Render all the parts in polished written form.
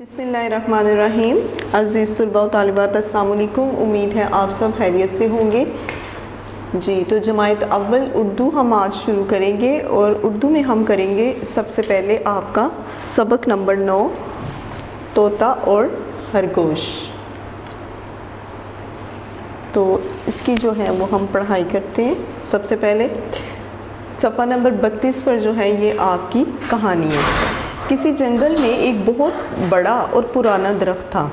بسم اللہ الرحمن الرحیم۔ عزیز طلباء و طالبات السلام علیکم، امید ہے آپ سب خیریت سے ہوں گے۔ جی تو جماعت اول اردو ہم آج شروع کریں گے، اور اردو میں ہم کریں گے سب سے پہلے آپ کا سبق نمبر 9 طوطا اور خرگوش۔ تو اس کی جو ہے وہ ہم پڑھائی کرتے ہیں۔ سب سے پہلے صفحہ نمبر 32 پر جو ہے یہ آپ کی کہانی ہے۔ کسی جنگل میں ایک بہت بڑا اور پرانا درخت تھا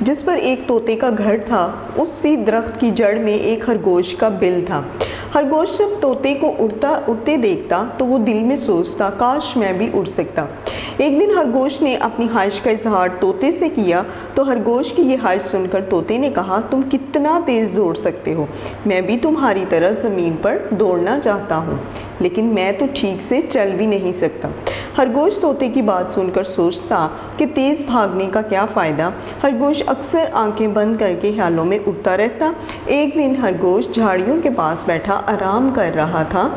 جس پر ایک طوطے کا گھر تھا۔ اسی درخت کی جڑ میں ایک خرگوش کا بل تھا۔ خرگوش جب طوطے کو اڑتے دیکھتا تو وہ دل میں سوچتا، کاش میں بھی اڑ سکتا۔ ایک دن خرگوش نے اپنی خواہش کا اظہار طوطے سے کیا تو خرگوش کی یہ خواہش سن کر طوطے نے کہا، تم کتنا تیز دوڑ سکتے ہو، میں بھی تمہاری طرح زمین پر دوڑنا چاہتا ہوں، لیکن میں تو ٹھیک سے چل بھی نہیں سکتا۔ خرگوش طوطے کی بات سن کر سوچتا کہ تیز بھاگنے کا کیا فائدہ۔ خرگوش اکثر آنکھیں بند کر کے خیالوں میں اڑتا رہتا۔ ایک دن خرگوش جھاڑیوں کے پاس بیٹھا آرام کر رہا تھا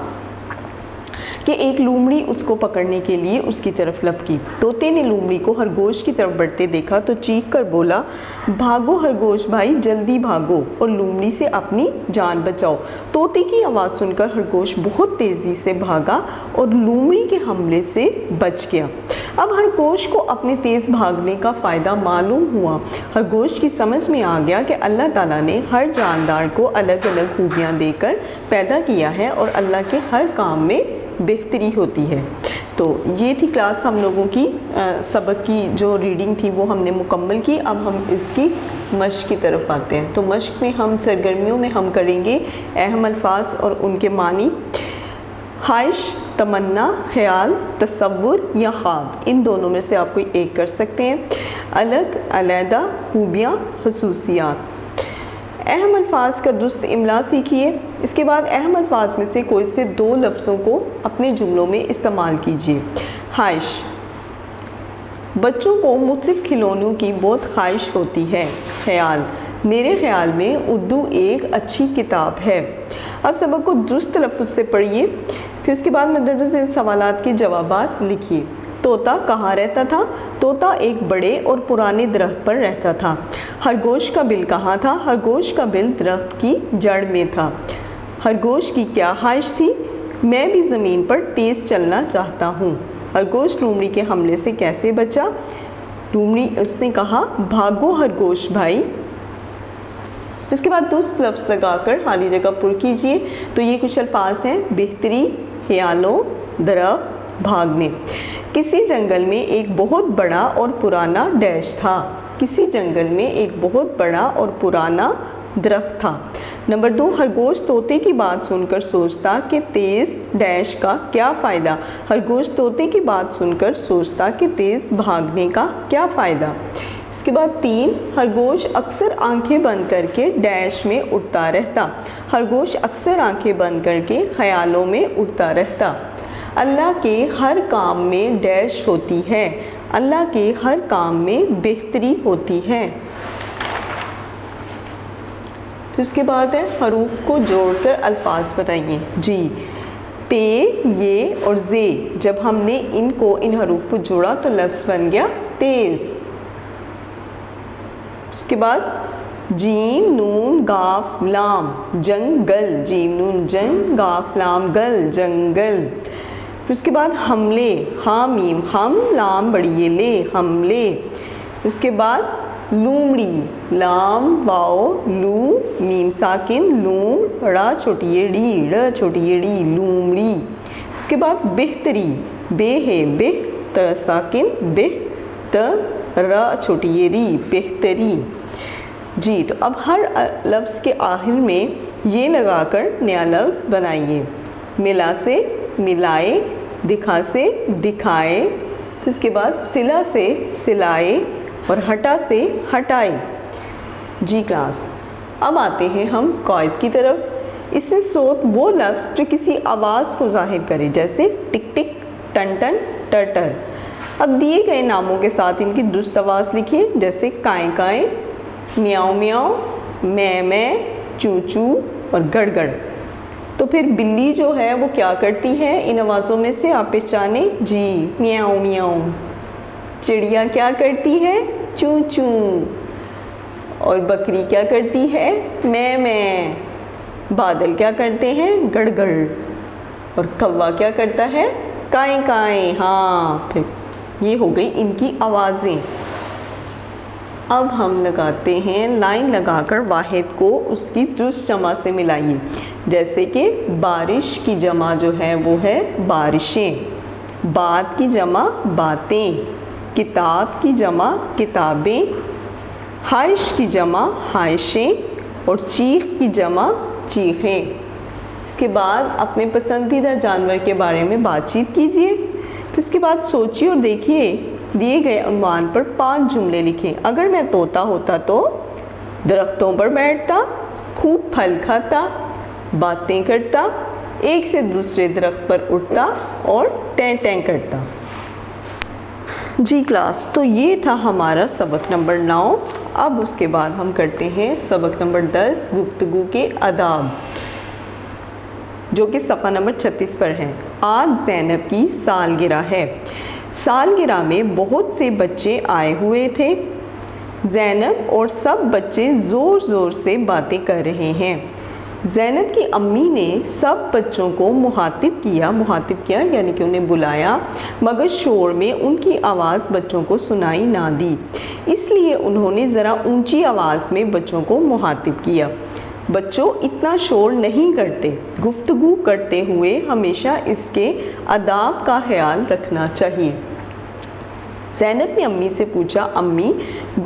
کہ ایک لومڑی اس کو پکڑنے کے لیے اس کی طرف لپکی۔ طوطے نے لومڑی کو خرگوش کی طرف بڑھتے دیکھا تو چیخ کر بولا، بھاگو خرگوش بھائی، جلدی بھاگو اور لومڑی سے اپنی جان بچاؤ۔ طوطے کی آواز سن کر خرگوش بہت تیزی سے بھاگا اور لومڑی کے حملے سے بچ گیا۔ اب خرگوش کو اپنے تیز بھاگنے کا فائدہ معلوم ہوا۔ خرگوش کی سمجھ میں آ گیا کہ اللہ تعالیٰ نے ہر جاندار کو الگ الگ خوبیاں دے کر پیدا کیا ہے اور اللہ کے ہر کام میں بہتری ہوتی ہے۔ تو یہ تھی کلاس ہم لوگوں کی سبق کی جو ریڈنگ تھی وہ ہم نے مکمل کی۔ اب ہم اس کی مشق کی طرف آتے ہیں۔ تو مشق میں ہم سرگرمیوں میں ہم کریں گے اہم الفاظ اور ان کے معنی۔ خواہش، تمنا، خیال، تصور یا خواب، ان دونوں میں سے آپ کوئی ایک کر سکتے ہیں۔ الگ، علیحدہ، خوبیاں، خصوصیات۔ اہم الفاظ کا درست املا سیکھیے۔ اس کے بعد اہم الفاظ میں سے کوئی سے 2 لفظوں کو اپنے جملوں میں استعمال کیجیے۔ خواہش، بچوں کو مختلف کھلونوں کی بہت خواہش ہوتی ہے۔ خیال، میرے خیال میں اردو ایک اچھی کتاب ہے۔ اب سبق کو درست تلفظ سے پڑھیے، پھر اس کے بعد مندرجہ ذیل سوالات کے جوابات لکھیے۔ طوطا کہاں رہتا تھا؟ طوطا ایک بڑے اور پرانے درخت پر رہتا تھا۔ خرگوش کا بل کہاں تھا؟ خرگوش کا بل درخت کی جڑ میں تھا۔ خرگوش کی کیا خواہش تھی؟ میں بھی زمین پر تیز چلنا چاہتا ہوں۔ خرگوش لومڑی کے حملے سے کیسے بچا؟ لومڑی اس نے کہا، بھاگو خرگوش بھائی۔ اس کے بعد درست لفظ لگا کر خالی جگہ پر کیجیے۔ تو یہ کچھ الفاظ ہیں: بہتری، خیالوں، درخت، بھاگنے۔ کسی جنگل میں ایک بہت بڑا اور پرانا ڈیش تھا۔ کسی جنگل میں ایک بہت بڑا اور پرانا درخت تھا۔ نمبر 2، خرگوش طوطے کی بات سن کر سوچتا کہ تیز ڈیش کا کیا فائدہ۔ خرگوش طوطے کی بات سن کر سوچتا کہ تیز بھاگنے کا کیا فائدہ۔ اس کے بعد 3، خرگوش اکثر آنکھیں بند کر کے ڈیش میں اڑتا رہتا۔ خرگوش اکثر آنکھیں بند کر کے خیالوں میں اڑتا رہتا۔ اللہ کے ہر کام میں ڈیش ہوتی ہے۔ اللہ کے ہر کام میں بہتری ہوتی ہے۔ پھر اس کے بعد ہے حروف کو جوڑ کر الفاظ بنائیے۔ جی، تے، یہ اور زے، جب ہم نے ان حروف کو جوڑا تو لفظ بن گیا تیز۔ اس کے بعد جیم، نون، گاف، لام، جنگل۔ جیم، نون، جنگ، گاف، لام، گل، جنگل۔ پھر اس کے بعد حملے، ہاں میم ہم، لام بڑی یہ لے، حملے۔ اس کے بعد لومڑی، لام واؤ لو میم ساکن لوم، ڑا چھوٹی یہ ڈی، ڑ چھوٹی یہ ڈی، لومڑی۔ اس کے بعد بہتری، بے ہے بہ، ت ساکن بہ، ت را چھوٹی یہ ری، بہتری۔ جی تو اب ہر لفظ کے آخر میں یہ لگا کر نیا لفظ بنائیے۔ ملا سے ملائے، دکھا سے دکھائے، پھر اس کے بعد سلا سے سلائے اور ہٹا سے ہٹائے۔ جی کلاس، اب آتے ہیں ہم قواعد کی طرف۔ اس میں صوت وہ لفظ جو کسی آواز کو ظاہر کرے، جیسے ٹک ٹک، ٹن ٹن، ٹر ٹر۔ اب دیے گئے ناموں کے ساتھ ان کی درست آواز لکھیے، جیسے کائیں کائیں، میاؤ میاؤ، میں میں، چو چو اور گڑ گڑ۔ تو پھر بلی جو ہے وہ کیا کرتی ہے ان آوازوں میں سے آپ پہچانیں؟ جی، میاؤ میاؤ۔ چڑیا کیا کرتی ہے؟ چوں چوں. اور بکری کیا کرتی ہے؟ میں. بادل کیا کرتے ہیں؟ گڑ گڑ. اور کوا کیا کرتا ہے؟ کائیں کائیں. ہاں، پھر یہ ہو گئی ان کی آوازیں. اب ہم لگاتے ہیں لائن لگا کر واحد کو اس کی درست جمع سے ملائیے. جیسے کہ بارش کی جمع جو ہے وہ ہے بارشیں، بات کی جمع باتیں، کتاب کی جمع کتابیں، خواہش کی جمع خواہشیں، اور چیخ کی جمع چیخیں. اس کے بعد اپنے پسندیدہ جانور کے بارے میں بات چیت کیجیے. پھر اس کے بعد سوچیے اور دیکھیے دیے گئے عنوان پر 5 جملے لکھیں. اگر میں طوطا ہوتا تو درختوں پر بیٹھتا، خوب پھل کھاتا، باتیں کرتا، ایک سے دوسرے درخت پر اٹھتا اور ٹیں ٹیں کرتا. جی کلاس، تو یہ تھا ہمارا سبق نمبر 9. اب اس کے بعد ہم کرتے ہیں سبق نمبر 10 گفتگو کے آداب، جو کہ صفحہ نمبر 36 پر ہے. آج زینب کی سالگرہ ہے. سالگرہ میں بہت سے بچے آئے ہوئے تھے. زینب اور سب بچے زور زور سے باتیں کر رہے ہیں. زینب کی امی نے سب بچوں کو مخاطب کیا یعنی کہ انہیں بلایا، مگر شور میں ان کی آواز بچوں کو سنائی نہ دی. اس لیے انہوں نے ذرا اونچی آواز میں بچوں کو مخاطب کیا. بچوں، اتنا شور نہیں کرتے. گفتگو کرتے ہوئے ہمیشہ اس کے آداب کا خیال رکھنا چاہیے. زینب نے امی سے پوچھا، امی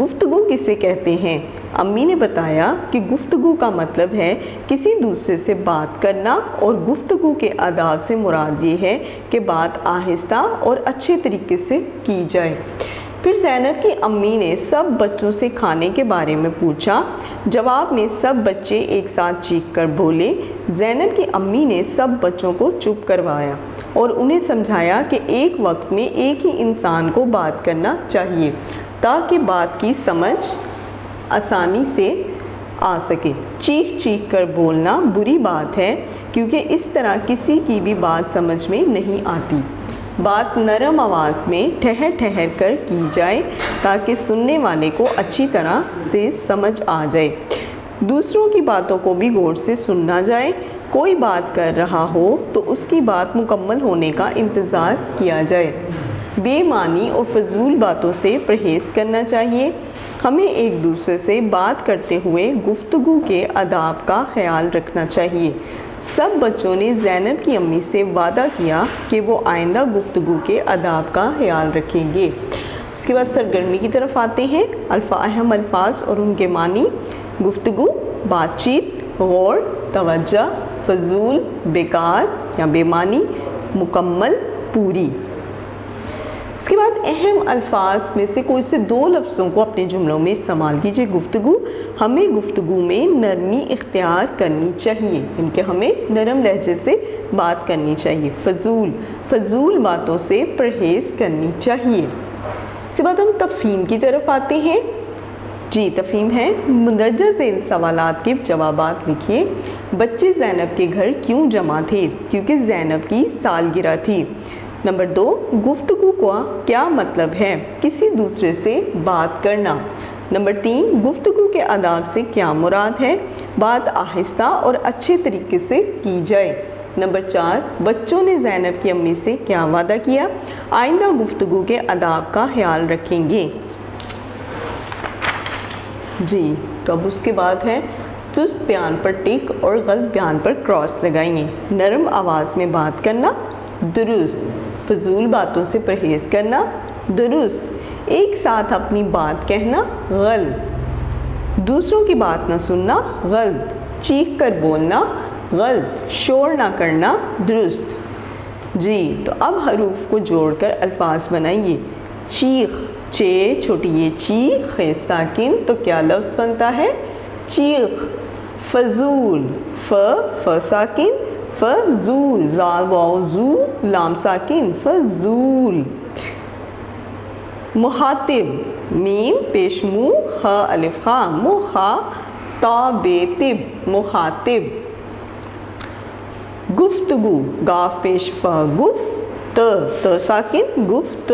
گفتگو کسے کہتے ہیں؟ امی نے بتایا کہ گفتگو کا مطلب ہے کسی دوسرے سے بات کرنا، اور گفتگو کے آداب سے مراد یہ ہے کہ بات آہستہ اور اچھے طریقے سے کی جائے. پھر زینب کی امی نے سب بچوں سے کھانے کے بارے میں پوچھا. جواب میں سب بچے ایک ساتھ چیخ کر بولے. زینب کی امی نے سب بچوں کو چپ کروایا اور انہیں سمجھایا کہ ایک وقت میں ایک ہی انسان کو بات کرنا چاہیے تاکہ بات کی سمجھ آسانی سے آ سکے. چیخ چیخ کر بولنا بری بات ہے کیونکہ اس طرح کسی کی بھی بات سمجھ میں نہیں آتی. بات نرم آواز میں ٹھہر ٹھہر کر کی جائے تاکہ سننے والے کو اچھی طرح سے سمجھ آ جائے. دوسروں کی باتوں کو بھی غور سے سننا جائے. کوئی بات کر رہا ہو تو اس کی بات مکمل ہونے کا انتظار کیا جائے. بے معنی اور فضول باتوں سے پرہیز کرنا چاہیے. ہمیں ایک دوسرے سے بات کرتے ہوئے گفتگو کے آداب کا خیال رکھنا چاہیے. سب بچوں نے زینب کی امی سے وعدہ کیا کہ وہ آئندہ گفتگو کے آداب کا خیال رکھیں گے. اس کے بعد سرگرمی کی طرف آتے ہیں. اہم الفاظ اور ان کے معنی: گفتگو، بات چیت، غور، توجہ، فضول، بیکار یا بے معنی، مکمل، پوری. اس کے بعد اہم الفاظ میں سے کوئی سے 2 لفظوں کو اپنے جملوں میں استعمال کیجیے. گفتگو، ہمیں گفتگو میں نرمی اختیار کرنی چاہیے، ان کے ہمیں نرم لہجے سے بات کرنی چاہیے. فضول، فضول باتوں سے پرہیز کرنی چاہیے. اس کے بعد ہم تفہیم کی طرف آتے ہیں. جی تفہیم ہے: مندرجہ ذیل سوالات کے جوابات لکھیے. بچے زینب کے گھر کیوں جمع تھے؟ کیونکہ زینب کی سالگرہ تھی. نمبر 2، گفتگو کا کیا مطلب ہے؟ کسی دوسرے سے بات کرنا. نمبر 3، گفتگو کے آداب سے کیا مراد ہے؟ بات آہستہ اور اچھے طریقے سے کی جائے. نمبر 4، بچوں نے زینب کی امی سے کیا وعدہ کیا؟ آئندہ گفتگو کے آداب کا خیال رکھیں گے. جی تو اب اس کے بعد ہے درست بیان پر ٹک اور غلط بیان پر کراس لگائیں گے. نرم آواز میں بات کرنا، درست. فضول باتوں سے پرہیز کرنا، درست. ایک ساتھ اپنی بات کہنا، غلط. دوسروں کی بات نہ سننا، غلط. چیخ کر بولنا، غلط. شور نہ کرنا، درست. جی تو اب حروف کو جوڑ کر الفاظ بنائیے. چیخ، چے چھوٹی یہ چی، خے ساکن، تو کیا لفظ بنتا ہے؟ چیخ. فضول، ف ساکن، فضول. زال واو زو، لام ساکن، فضول. مخاطب، میم پیش مو، خ الف خا، مخاطب، مخاطب. گفتگو، گاف پیش ف، گفت، ت ساکن، گفت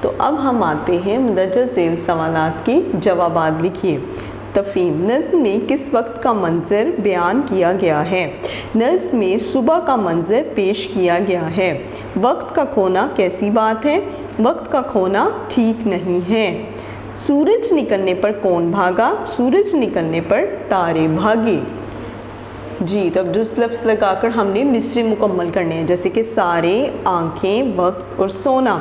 تو اب ہم آتے ہیں مندرجہ ذیل سوالات کے جوابات لکھیے۔ تفہیم، نظم میں کس وقت کا منظر بیان کیا گیا ہے؟ نظم میں صبح کا منظر پیش کیا گیا ہے۔ وقت کا کھونا کیسی بات ہے؟ وقت کا کھونا ٹھیک نہیں ہے۔ سورج نکلنے پر کون بھاگا؟ سورج نکلنے پر تارے بھاگے۔ جی، تو اب درست لفظ لگا کر ہم نے مصرعے مکمل کرنے ہیں، جیسے کہ سارے، آنکھیں، وقت اور سونا۔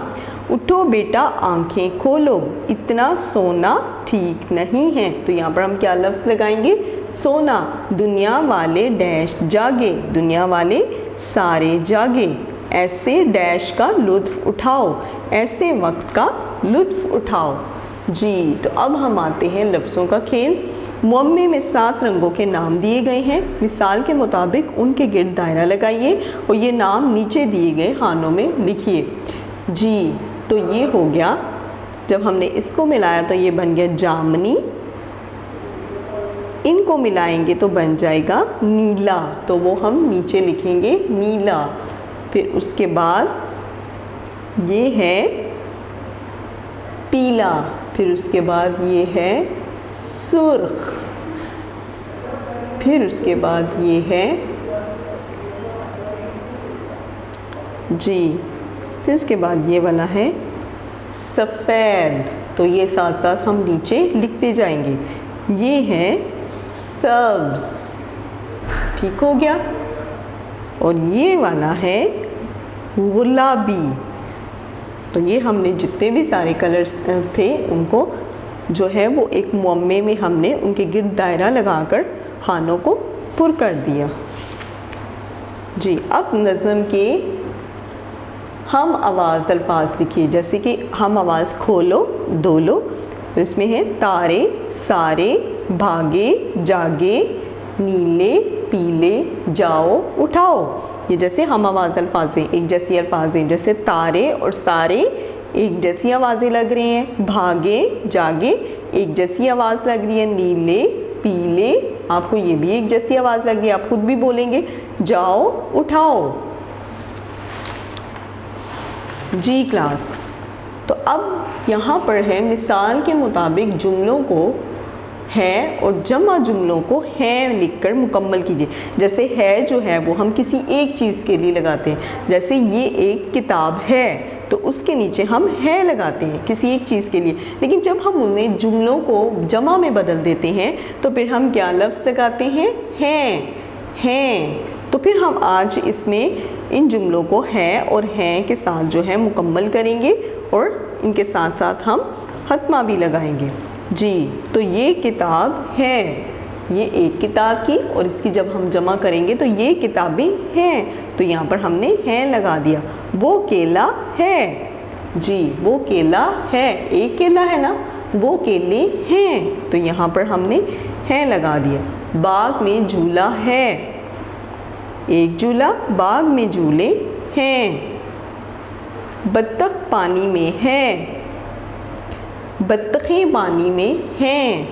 اٹھو بیٹا آنکھیں کھولو، اتنا سونا ٹھیک نہیں ہے، تو یہاں پر ہم کیا لفظ لگائیں گے؟ سونا۔ دنیا والے ڈیش جاگے، دنیا والے سارے جاگے، ایسے ڈیش کا لطف اٹھاؤ، ایسے وقت کا لطف اٹھاؤ۔ جی، تو اب ہم آتے ہیں لفظوں کا کھیل۔ معمے میں 7 رنگوں کے نام دیے گئے ہیں، مثال کے مطابق ان کے گرد دائرہ لگائیے اور یہ نام نیچے دیے گئے خانوں میں لکھیے۔ جی، تو یہ ہو گیا، جب ہم نے اس کو ملایا تو یہ بن گیا جامنی، ان کو ملائیں گے تو بن جائے گا نیلا، تو وہ ہم نیچے لکھیں گے نیلا۔ پھر اس کے بعد یہ ہے پیلا، پھر اس کے بعد یہ ہے سرخ، پھر اس کے بعد یہ ہے جی، پھر اس کے بعد یہ والا ہے سفید، تو یہ ساتھ ساتھ ہم نیچے لکھتے جائیں گے۔ یہ ہے سبز، ٹھیک ہو گیا، اور یہ والا ہے گلابی۔ تو یہ ہم نے جتنے بھی سارے کلرز تھے ان کو جو ہے وہ ایک معمے میں ہم نے ان کے گرد دائرہ لگا کر خانوں کو پر کر دیا۔ جی، اب نظم کے ہم آواز الفاظ لکھیے، جیسے کہ ہم آواز کھولو دولو، تو اس میں ہے تارے، سارے، بھاگے، جاگے، نیلے، پیلے، جاؤ، اٹھاؤ۔ یہ جیسے ہم آواز الفاظ ہیں، ایک جیسی الفاظ ہیں، جیسے تارے اور سارے ایک جیسی آوازیں لگ رہی ہیں، بھاگے، جاگے ایک جیسی آواز لگ رہی ہے، نیلے، پیلے آپ کو یہ بھی ایک جیسی آواز لگ رہی ہے، آپ خود بھی بولیں گے جاؤ، اٹھاؤ۔ جی کلاس، تو اب یہاں پر ہے مثال کے مطابق جملوں کو ہے اور جمع جملوں کو ہے لکھ کر مکمل کیجیے۔ جیسے ہے جو ہے وہ ہم کسی ایک چیز کے لیے لگاتے ہیں، جیسے یہ ایک کتاب ہے تو اس کے نیچے ہم ہے لگاتے ہیں کسی ایک چیز کے لیے، لیکن جب ہم انہیں جملوں کو جمع میں بدل دیتے ہیں تو پھر ہم کیا لفظ لگاتے ہیں؟ ہیں۔ تو پھر ہم آج اس میں ان جملوں کو ہے اور ہیں کے ساتھ جو ہے مکمل کریں گے اور ان کے ساتھ ساتھ ہم ختمہ بھی لگائیں گے۔ جی، تو یہ کتاب ہے، یہ ایک کتاب کی، اور اس کی جب ہم جمع کریں گے تو یہ کتابیں ہیں، تو یہاں پر ہم نے ہے لگا دیا۔ وہ کیلا ہے، جی وہ کیلا ہے، ایک کیلا ہے نا، وہ کیلے ہیں، تو یہاں پر ہم نے ہے لگا دیا۔ باغ میں جھولا ہے، ایک جھولا، باغ میں جھولے ہیں۔ بطخ پانی میں ہے، بطخیں پانی میں ہیں۔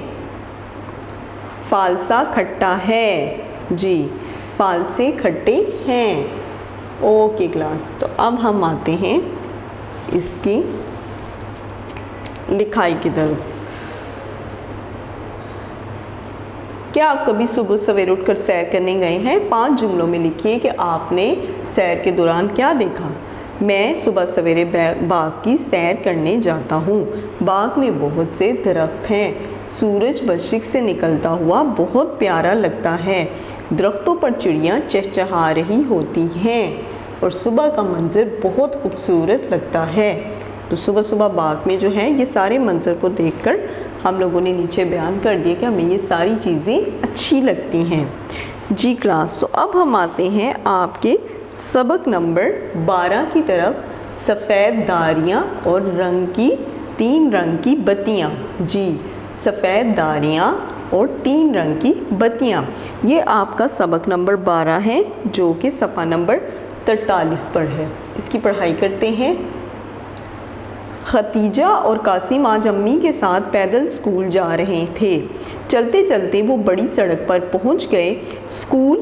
فالسا کھٹا ہے، جی فالسے کھٹے ہیں۔ اوکے کلاس، تو اب ہم آتے ہیں اس کی لکھائی کی طرف۔ کیا آپ کبھی صبح سویرے اٹھ کر سیر کرنے گئے ہیں؟ 5 جملوں میں لکھیے کہ آپ نے سیر کے دوران کیا دیکھا۔ میں صبح سویرے باغ کی سیر کرنے جاتا ہوں، باغ میں بہت سے درخت ہیں، سورج مشرق سے نکلتا ہوا بہت پیارا لگتا ہے، درختوں پر چڑیاں چہچہا رہی ہوتی ہیں اور صبح کا منظر بہت خوبصورت لگتا ہے۔ تو صبح صبح باغ میں جو ہے یہ سارے منظر کو دیکھ کر ہم لوگوں نے نیچے بیان کر دیا کہ ہمیں یہ ساری چیزیں اچھی لگتی ہیں۔ جی کلاس، تو اب ہم آتے ہیں آپ کے سبق نمبر 12 کی طرف، سفید داریاں اور 3 رنگ کی بتیاں۔ جی، سفید داریاں اور 3 رنگ کی بتیاں، یہ آپ کا سبق نمبر 12 ہے جو کہ صفحہ نمبر 43 پر ہے۔ اس کی پڑھائی کرتے ہیں۔ ختیجہ اور قاسم آج امی کے ساتھ پیدل اسکول جا رہے تھے۔ چلتے چلتے وہ بڑی سڑک پر پہنچ گئے۔ اسکول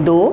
2,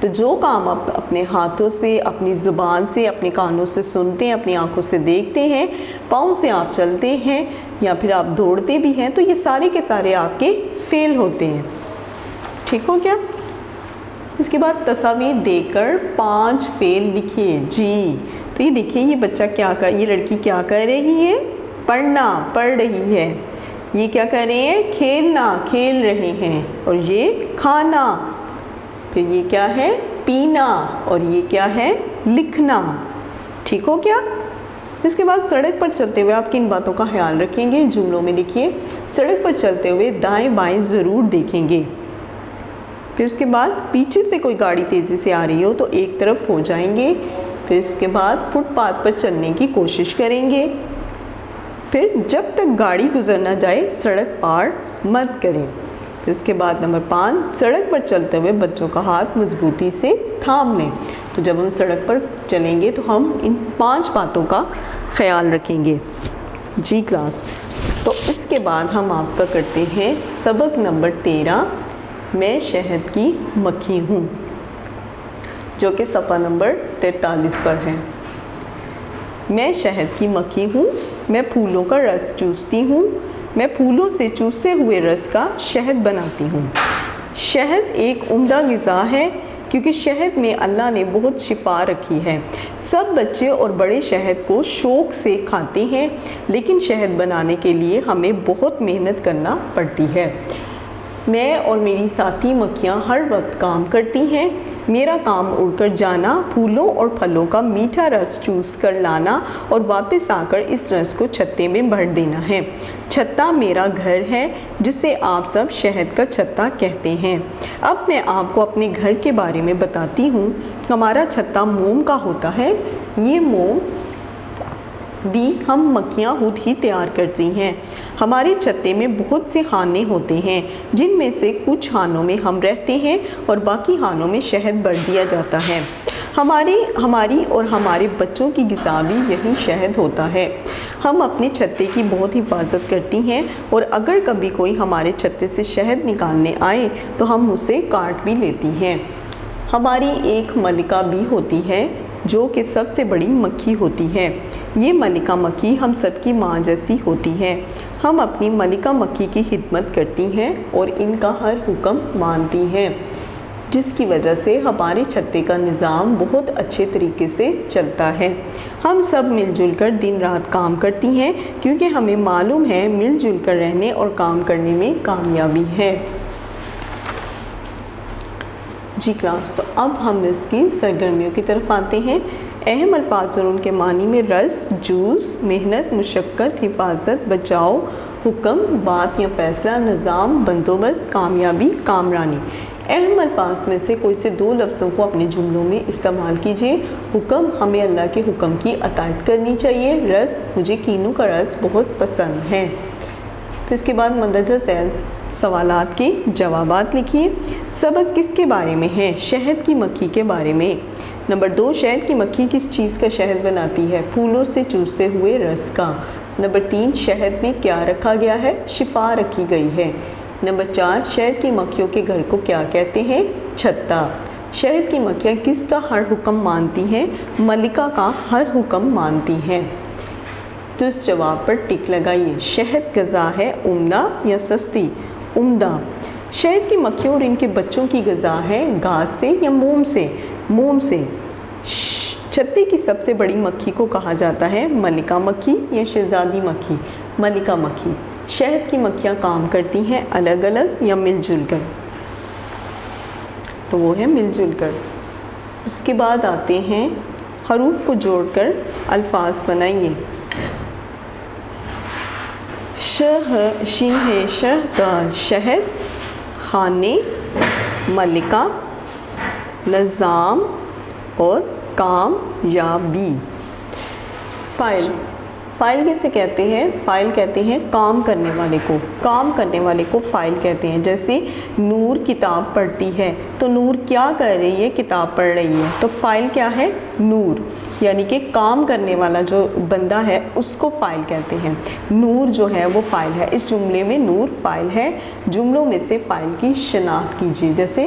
تو جو کام آپ اپنے ہاتھوں سے، اپنی زبان سے، اپنے کانوں سے سنتے ہیں، اپنی آنکھوں سے دیکھتے ہیں، پاؤں سے آپ چلتے ہیں یا پھر آپ دوڑتے بھی ہیں، تو یہ سارے کے سارے آپ کے فعل ہوتے ہیں. ٹھیک ہو کیا؟ اس کے بعد تصاویر دیکھ کر 5 فعل لکھیے. جی تو یہ دیکھیے، یہ بچہ یہ لڑکی کیا کر رہی ہے؟ پڑھنا، پڑھ رہی ہے. یہ کیا کر رہے ہیں؟ کھیلنا، کھیل رہے ہیں. اور یہ کھانا، پھر یہ کیا ہے؟ پینا، اور یہ کیا ہے؟ لکھنا. ٹھیک ہو کیا؟ اس کے بعد سڑک پر چلتے ہوئے آپ کن باتوں کا خیال رکھیں گے؟ جملوں میں لکھیے. سڑک پر چلتے ہوئے دائیں بائیں ضرور دیکھیں گے. پھر اس کے بعد پیچھے سے کوئی گاڑی تیزی سے آ رہی ہو تو ایک طرف ہو جائیں گے. پھر اس کے بعد فٹ پاتھ پر چلنے کی کوشش کریں گے. پھر جب تک گاڑی گزر نہ جائے سڑک پار مت کریں. پھر اس کے بعد نمبر 5، سڑک پر چلتے ہوئے بچوں کا ہاتھ مضبوطی سے تھام لیں. تو جب ہم سڑک پر چلیں گے تو ہم ان 5 باتوں کا خیال رکھیں گے. جی کلاس، تو اس کے بعد ہم آپ کا کرتے ہیں سبق نمبر 13، میں شہد کی مکھی ہوں، جو کہ صفحہ نمبر 43 پر ہے. میں شہد کی مکھی ہوں، میں پھولوں کا رس چوستی ہوں، میں پھولوں سے چوسے ہوئے رس کا شہد بناتی ہوں. شہد ایک عمدہ غذا ہے کیونکہ شہد میں اللہ نے بہت شفا رکھی ہے. سب بچے اور بڑے شہد کو شوق سے کھاتے ہیں، لیکن شہد بنانے کے لیے ہمیں بہت محنت کرنا پڑتی ہے. میں اور میری ساتھی مکھیاں ہر وقت کام کرتی ہیں. میرا کام اڑ کر جانا، پھولوں اور پھلوں کا میٹھا رس چوس کر لانا اور واپس آ کر اس رس کو چھتے میں بھر دینا ہے. چھتا میرا گھر ہے جسے آپ سب شہد کا چھتا کہتے ہیں. اب میں آپ کو اپنے گھر کے بارے میں بتاتی ہوں. ہمارا چھتا موم کا ہوتا ہے. یہ موم بھی ہم مکھیاں خود ہی تیار کرتی ہیں. ہمارے چھتے میں بہت سے خانے ہوتے ہیں، جن میں سے کچھ خانوں میں ہم رہتے ہیں اور باقی خانوں میں شہد بھر دیا جاتا ہے. ہماری اور ہمارے بچوں کی غذا بھی یہی شہد ہوتا ہے. ہم اپنے چھتے کی بہت حفاظت کرتی ہیں اور اگر کبھی کوئی ہمارے چھتے سے شہد نکالنے آئے تو ہم اسے کاٹ بھی لیتی ہیں. ہماری ایک ملکہ بھی ہوتی ہے جو کہ سب سے بڑی مکھی ہوتی ہے. یہ ملکہ مکھی ہم سب کی ماں جیسی ہوتی ہے. ہم اپنی ملکہ مکھی کی خدمت کرتی ہیں اور ان کا ہر حکم مانتی ہیں، جس کی وجہ سے ہمارے چھتے کا نظام بہت اچھے طریقے سے چلتا ہے. ہم سب مل جل کر دن رات کام کرتی ہیں کیونکہ ہمیں معلوم ہے مل جل کر رہنے اور کام کرنے میں کامیابی ہے. جی کلاس، تو اب ہم اس کی سرگرمیوں کی طرف آتے ہیں. اہم الفاظ اور ان کے معنی میں رس، جوس، محنت، مشقت، حفاظت، بچاؤ، حکم، بات یا فیصلہ، نظام، بندوبست، کامیابی، کامرانی. اہم الفاظ میں سے کوئی سے 2 لفظوں کو اپنے جملوں میں استعمال کیجیے. حکم، ہمیں اللہ کے حکم کی اطاعت کرنی چاہیے. رس، مجھے کینو کا رس بہت پسند ہے. پھر اس کے بعد مندرجہ ذیل سوالات کے جوابات لکھیے. سبق کس کے بارے میں ہے؟ شہد کی مکھی کے بارے میں. نمبر 2، شہد کی مکھی کس چیز کا شہد بناتی ہے؟ پھولوں سے چوسے ہوئے رس کا. نمبر 3، شہد میں کیا رکھا گیا ہے؟ شفا رکھی گئی ہے. نمبر 4، شہد کی مکھیوں کے گھر کو کیا کہتے ہیں؟ چھتا. شہد کی مکھیاں کس کا ہر حکم مانتی ہیں؟ ملکہ کا ہر حکم مانتی ہیں. تو اس جواب پر ٹک لگائیے. شہد غذا ہے عمدہ یا سستی؟ عمدہ. شہد کی مکھیوں اور ان کے بچوں کی غذا ہے گھاس سے یا موم سے؟ موم سے. چھتے کی سب سے بڑی مکھی کو کہا جاتا ہے ملکہ مکھی یا شہزادی مکھی؟ ملکہ مکھی. شہد کی مکھیاں کام کرتی ہیں الگ الگ یا مل جل کر؟ تو وہ ہے مل جل کر. اس کے بعد آتے ہیں حروف کو جوڑ کر الفاظ بنائیے. شین ہے شہدال، شہد، خانے، ملکہ، نظام اور کامیابی. فائل. فائل کسے کہتے ہیں؟ فائل کہتے ہیں کام کرنے والے کو. کام کرنے والے کو فائل کہتے ہیں. جیسے نور کتاب پڑھتی ہے تو نور کیا کر رہی ہے؟ کتاب پڑھ رہی ہے. تو فائل کیا ہے؟ نور. یعنی کہ کام کرنے والا جو بندہ ہے اس کو فائل کہتے ہیں. نور جو ہے وہ فائل ہے. اس جملے میں نور فائل ہے. جملوں میں سے فائل کی شناخت کیجیے. جیسے